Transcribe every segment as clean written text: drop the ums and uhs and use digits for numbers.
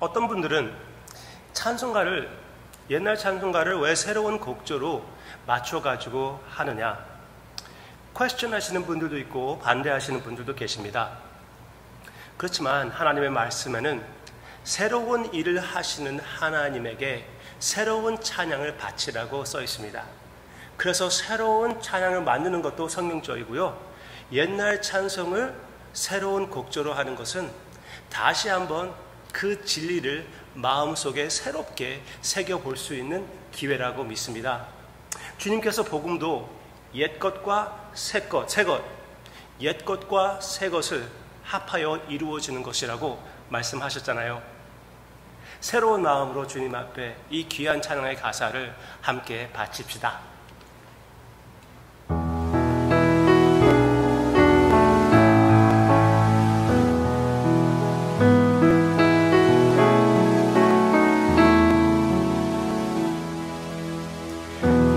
어떤 분들은 옛날 찬송가를 왜 새로운 곡조로 맞춰가지고 하느냐 퀘스천 하시는 분들도 있고 반대하시는 분들도 계십니다. 그렇지만 하나님의 말씀에는 새로운 일을 하시는 하나님에게 새로운 찬양을 바치라고 써 있습니다. 그래서 새로운 찬양을 만드는 것도 성경적이고요. 옛날 찬송을 새로운 곡조로 하는 것은 다시 한번 그 진리를 마음속에 새롭게 새겨볼 수 있는 기회라고 믿습니다. 주님께서 복음도 옛것과 새것, 옛것과 새것을 합하여 이루어지는 것이라고 말씀하셨잖아요. 새로운 마음으로 주님 앞에 이 귀한 찬양의 가사를 함께 바칩시다.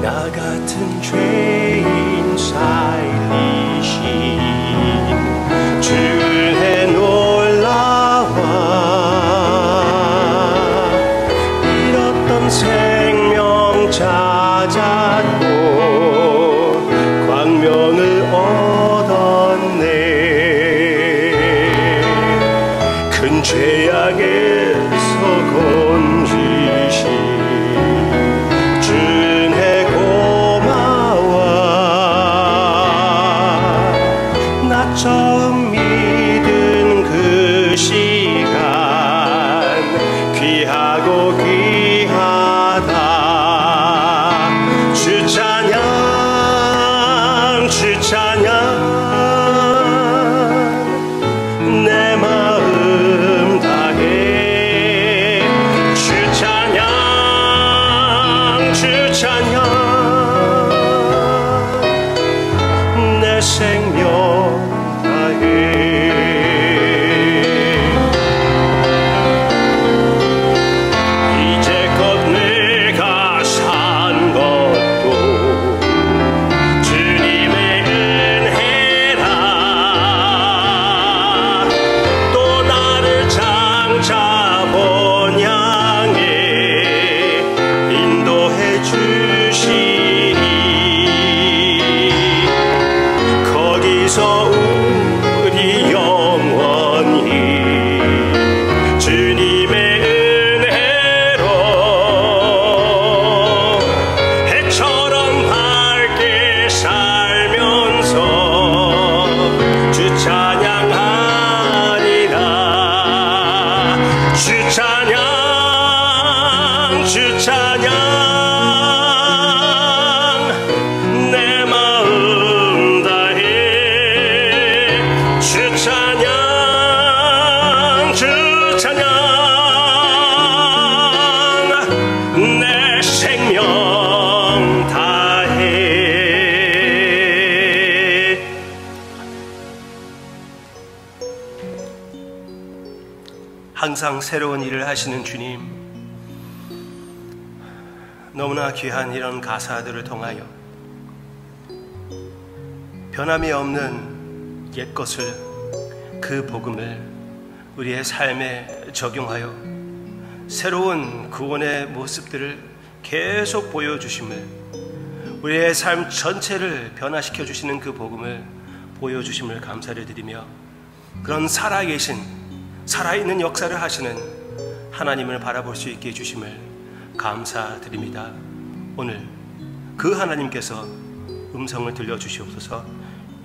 나 같은 죄인 살리신 주의 놀라와 잃었던 생명 찾았고 광명을 얻었네. 큰 죄악에서 건지신 처음 믿은 그 시간 귀하고 귀하다. 주 찬양 주 찬양 내 마음 다해. 주 찬양 주 찬양 내 생명 이제껏 내가 산 것도 주님의 은혜라. 또 나를 장차 본향에 인도해 주시니 거기서 우리 영원히 주님의 은혜로 해처럼 밝게 살면서 주 찬양하리라. 주 찬양 주 찬양 내 마음 다해. 주 찬양 주 찬양 내 생명 다해. 항상 새로운 일을 하시는 주님, 너무나 귀한 이런 가사들을 통하여 변함이 없는 옛것을, 그 복음을 우리의 삶에 적용하여 새로운 구원의 모습들을 계속 보여주심을, 우리의 삶 전체를 변화시켜 주시는 그 복음을 보여주심을 감사를 드리며, 그런 살아있는 역사를 하시는 하나님을 바라볼 수 있게 해주심을 감사드립니다. 오늘 그 하나님께서 음성을 들려주시옵소서.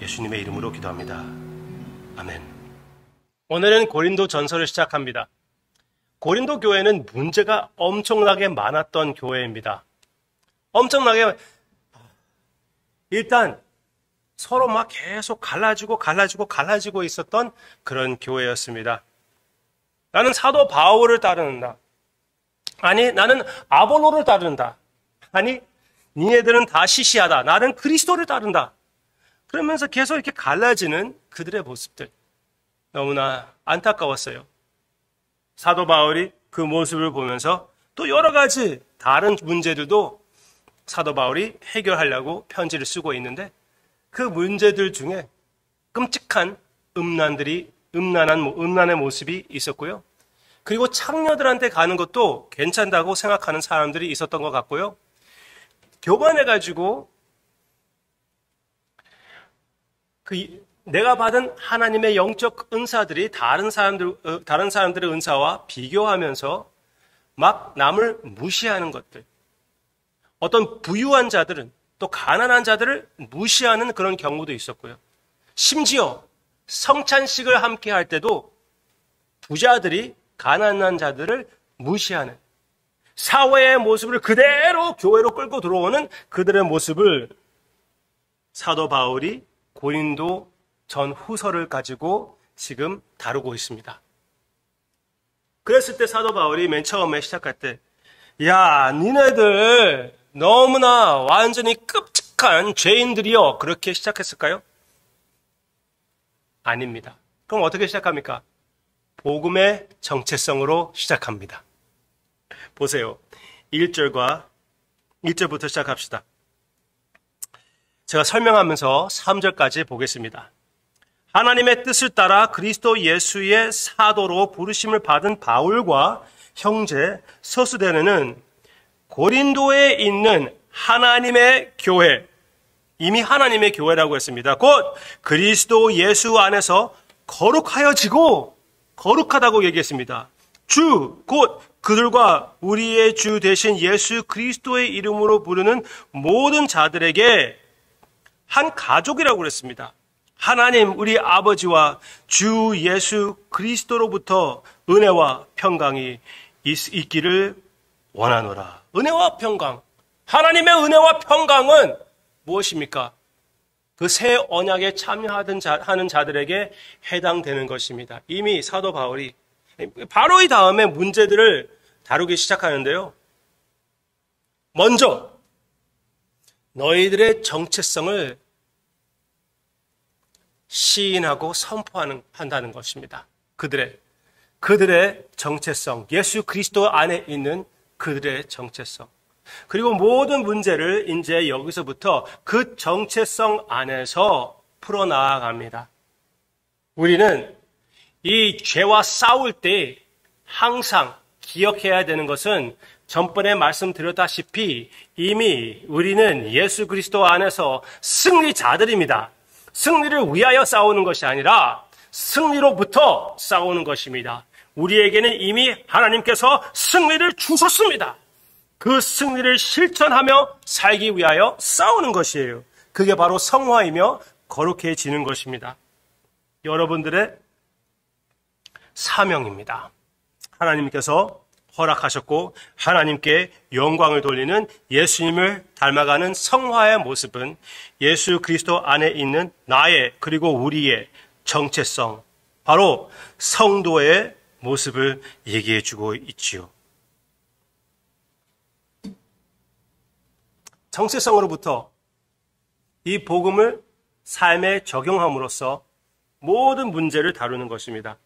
예수님의 이름으로 기도합니다. 아멘. 오늘은 고린도 전서를 시작합니다. 고린도 교회는 문제가 엄청나게 많았던 교회입니다. 엄청나게, 일단 서로 막 계속 갈라지고 있었던 그런 교회였습니다. 나는 사도 바울을 따르는다. 아니, 나는 아볼로를 따른다. 아니, 니네들은 다 시시하다. 나는 그리스도를 따른다. 그러면서 계속 이렇게 갈라지는 그들의 모습들, 너무나 안타까웠어요. 사도 바울이 그 모습을 보면서 또 여러 가지 다른 문제들도 사도 바울이 해결하려고 편지를 쓰고 있는데, 그 문제들 중에 끔찍한 음란의 모습이 있었고요. 그리고 창녀들한테 가는 것도 괜찮다고 생각하는 사람들이 있었던 것 같고요. 교만해가지고 내가 받은 하나님의 영적 은사들이 다른 사람들의 은사와 비교하면서 막 남을 무시하는 것들. 어떤 부유한 자들은 또 가난한 자들을 무시하는 그런 경우도 있었고요. 심지어 성찬식을 함께 할 때도 부자들이 가난한 자들을 무시하는 사회의 모습을 그대로 교회로 끌고 들어오는 그들의 모습을 사도 바울이 고린도 전후서를 가지고 지금 다루고 있습니다. 그랬을 때 사도 바울이 맨 처음에 시작할 때, 야, 니네들 너무나 완전히 끔찍한 죄인들이여, 그렇게 시작했을까요? 아닙니다. 그럼 어떻게 시작합니까? 복음의 정체성으로 시작합니다. 보세요. 1절부터 시작합시다. 제가 설명하면서 3절까지 보겠습니다. 하나님의 뜻을 따라 그리스도 예수의 사도로 부르심을 받은 바울과 형제 서수대는 고린도에 있는 하나님의 교회, 이미 하나님의 교회라고 했습니다. 곧 그리스도 예수 안에서 거룩하여지고, 거룩하다고 얘기했습니다. 주, 곧 그들과 우리의 주 되신 예수 그리스도의 이름으로 부르는 모든 자들에게 한 가족이라고 그랬습니다. 하나님 우리 아버지와 주 예수 그리스도로부터 은혜와 평강이 있기를 원하노라. 은혜와 평강. 하나님의 은혜와 평강은 무엇입니까? 그 새 언약에 참여하는 자들에게 해당되는 것입니다. 이미 사도 바울이 바로 이 다음에 문제들을 다루기 시작하는데요. 먼저 너희들의 정체성을 시인하고 선포한다는 것입니다. 그들의 정체성, 예수 그리스도 안에 있는 그들의 정체성. 그리고 모든 문제를 이제 여기서부터 그 정체성 안에서 풀어나갑니다. 우리는 이 죄와 싸울 때 항상 기억해야 되는 것은 전번에 말씀드렸다시피 이미 우리는 예수 그리스도 안에서 승리자들입니다. 승리를 위하여 싸우는 것이 아니라 승리로부터 싸우는 것입니다. 우리에게는 이미 하나님께서 승리를 주셨습니다. 그 승리를 실천하며 살기 위하여 싸우는 것이에요. 그게 바로 성화이며 거룩해지는 것입니다. 여러분들의 사명입니다. 하나님께서 허락하셨고 하나님께 영광을 돌리는 예수님을 닮아가는 성화의 모습은 예수 그리스도 안에 있는 나의 그리고 우리의 정체성, 바로 성도의 모습을 얘기해주고 있지요. 정체성으로부터 이 복음을 삶에 적용함으로써 모든 문제를 다루는 것입니다.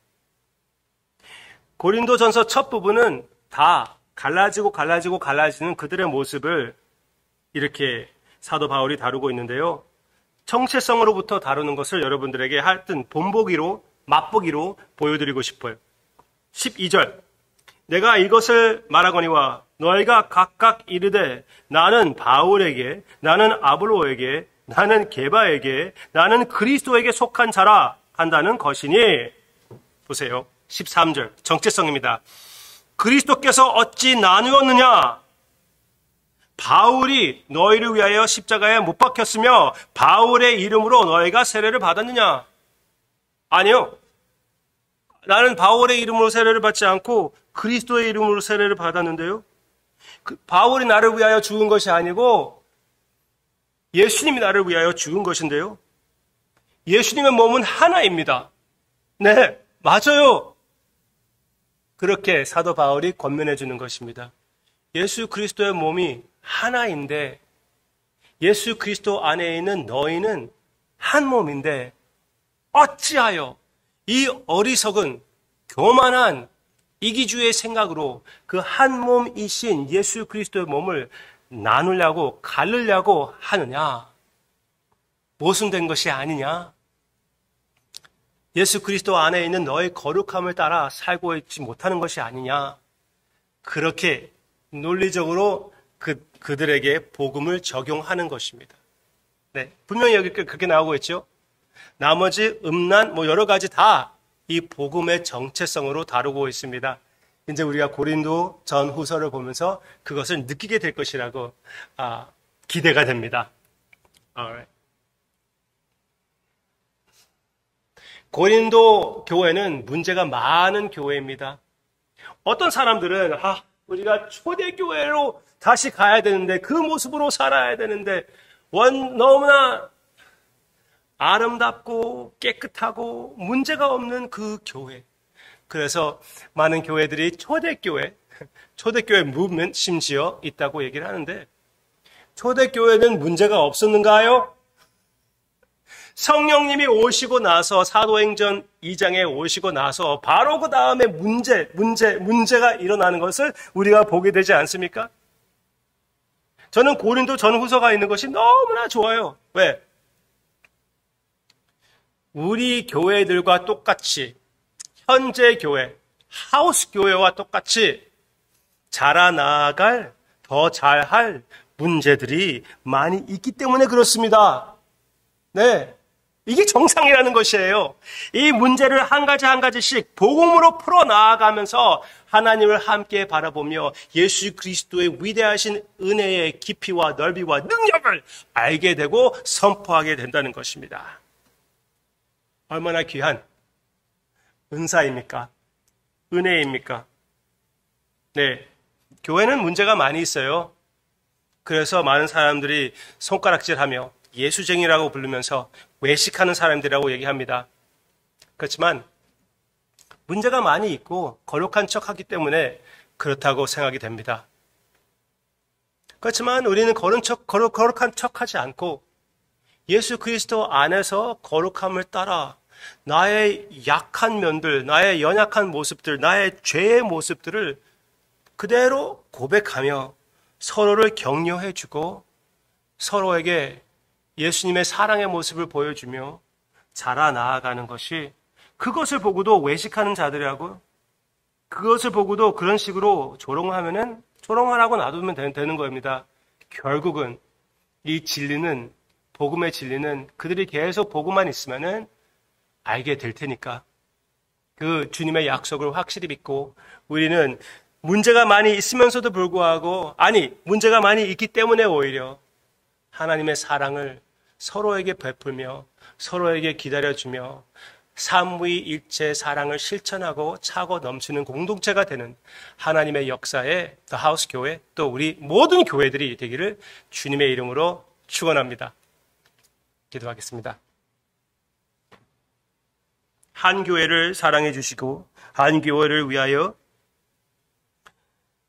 고린도전서 첫 부분은 다 갈라지는 그들의 모습을 이렇게 사도 바울이 다루고 있는데요. 정체성으로부터 다루는 것을 여러분들에게 하여튼 본보기로, 맛보기로 보여드리고 싶어요. 12절. 내가 이것을 말하거니와 너희가 각각 이르되 나는 바울에게, 나는 아볼로에게, 나는 게바에게, 나는 그리스도에게 속한 자라 한다는 것이니. 보세요. 13절. 정체성입니다. 그리스도께서 어찌 나누었느냐? 바울이 너희를 위하여 십자가에 못 박혔으며 바울의 이름으로 너희가 세례를 받았느냐? 아니요. 나는 바울의 이름으로 세례를 받지 않고 그리스도의 이름으로 세례를 받았는데요. 바울이 나를 위하여 죽은 것이 아니고 예수님이 나를 위하여 죽은 것인데요. 예수님의 몸은 하나입니다. 네, 맞아요. 그렇게 사도 바울이 권면해 주는 것입니다. 예수 그리스도의 몸이 하나인데 예수 그리스도 안에 있는 너희는 한 몸인데 어찌하여 이 어리석은 교만한 이기주의 생각으로 그 한 몸이신 예수 그리스도의 몸을 나누려고 가르려고 하느냐? 모순된 것이 아니냐? 예수 그리스도 안에 있는 너의 거룩함을 따라 살고 있지 못하는 것이 아니냐. 그렇게 논리적으로 그들에게 복음을 적용하는 것입니다. 네, 분명히 여기 그렇게 나오고 있죠. 나머지 음란 여러 가지 다 이 복음의 정체성으로 다루고 있습니다. 이제 우리가 고린도 전후서를 보면서 그것을 느끼게 될 것이라고 기대가 됩니다. Alright. 고린도 교회는 문제가 많은 교회입니다. 어떤 사람들은 우리가 초대교회로 다시 가야 되는데 그 모습으로 살아야 되는데 너무나 아름답고 깨끗하고 문제가 없는 그 교회. 그래서 많은 교회들이 초대교회 무브먼트 심지어 있다고 얘기를 하는데 초대교회는 문제가 없었는가요? 성령님이 오시고 나서 사도행전 2장에 오시고 나서 바로 그 다음에 문제가 일어나는 것을 우리가 보게 되지 않습니까? 저는 고린도 전후서가 있는 것이 너무나 좋아요. 왜? 우리 교회들과 똑같이 현재 교회, 하우스 교회와 똑같이 자라나갈, 더 잘할 문제들이 많이 있기 때문에 그렇습니다. 네. 이게 정상이라는 것이에요. 이 문제를 한 가지 한 가지씩 복음으로 풀어나가면서 하나님을 함께 바라보며 예수 그리스도의 위대하신 은혜의 깊이와 넓이와 능력을 알게 되고 선포하게 된다는 것입니다. 얼마나 귀한 은사입니까? 은혜입니까? 네. 교회는 문제가 많이 있어요. 그래서 많은 사람들이 손가락질하며 예수쟁이라고 부르면서 외식하는 사람들이라고 얘기합니다. 그렇지만 문제가 많이 있고 거룩한 척하기 때문에 그렇다고 생각이 됩니다. 그렇지만 우리는 거룩한 척하지 않고 예수 그리스도 안에서 거룩함을 따라 나의 약한 면들, 나의 연약한 모습들, 나의 죄의 모습들을 그대로 고백하며 서로를 격려해주고 서로에게 예수님의 사랑의 모습을 보여주며 자라나아가는 것이 그것을 보고도 외식하는 자들이라고 그것을 보고도 그런 식으로 조롱하면은 조롱하라고 놔두면 되는 겁니다. 결국은 이 진리는 복음의 진리는 그들이 계속 보고만 있으면은 알게 될 테니까 그 주님의 약속을 확실히 믿고 우리는 문제가 많이 있으면서도 불구하고 문제가 많이 있기 때문에 오히려 하나님의 사랑을 서로에게 베풀며 서로에게 기다려주며 삼위일체 사랑을 실천하고 차고 넘치는 공동체가 되는 하나님의 역사의 The House 교회 또 우리 모든 교회들이 되기를 주님의 이름으로 축원합니다. 기도하겠습니다. 한 교회를 사랑해 주시고 한 교회를 위하여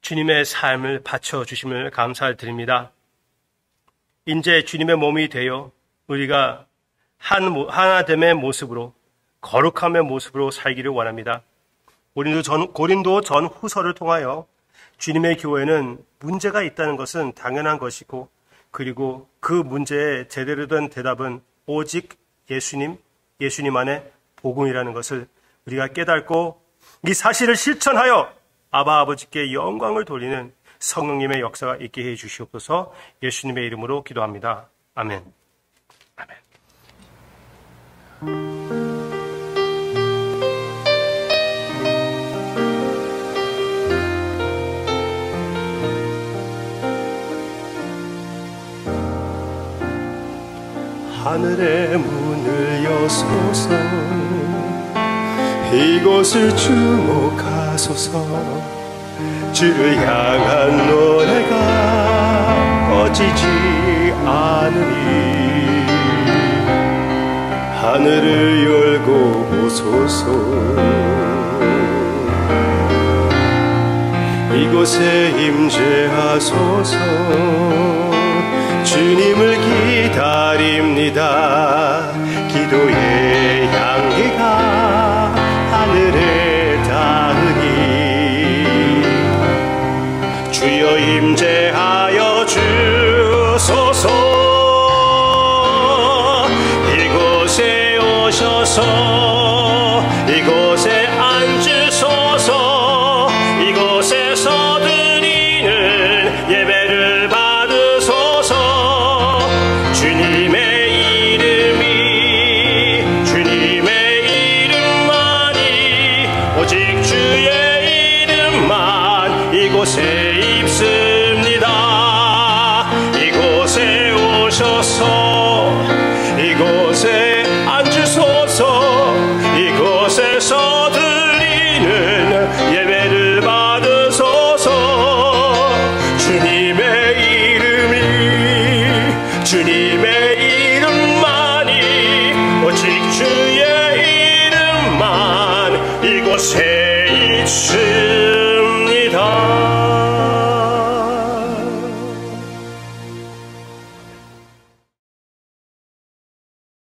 주님의 삶을 바쳐 주심을 감사드립니다. 이제 주님의 몸이 되어 우리가 하나됨의 모습으로 거룩함의 모습으로 살기를 원합니다. 고린도 전후서를 통하여 주님의 교회는 문제가 있다는 것은 당연한 것이고 그리고 그 문제에 제대로 된 대답은 오직 예수님 안의 복음이라는 것을 우리가 깨닫고 이 사실을 실천하여 아버지께 영광을 돌리는 성령님의 역사가 있게 해 주시옵소서. 예수님의 이름으로 기도합니다. 아멘. 아멘. 하늘의 문을 여소서 이곳을 주목하소서 주를 향한 노래가 꺼지지 않으니 하늘을 열고 보소서 이곳에 임재하소서 주님을 기다립니다. 기도의 향기가 하늘에 닿으니 주여 임재하여 주소서 이곳에 오셔서 주의 이름만 이곳에 있으리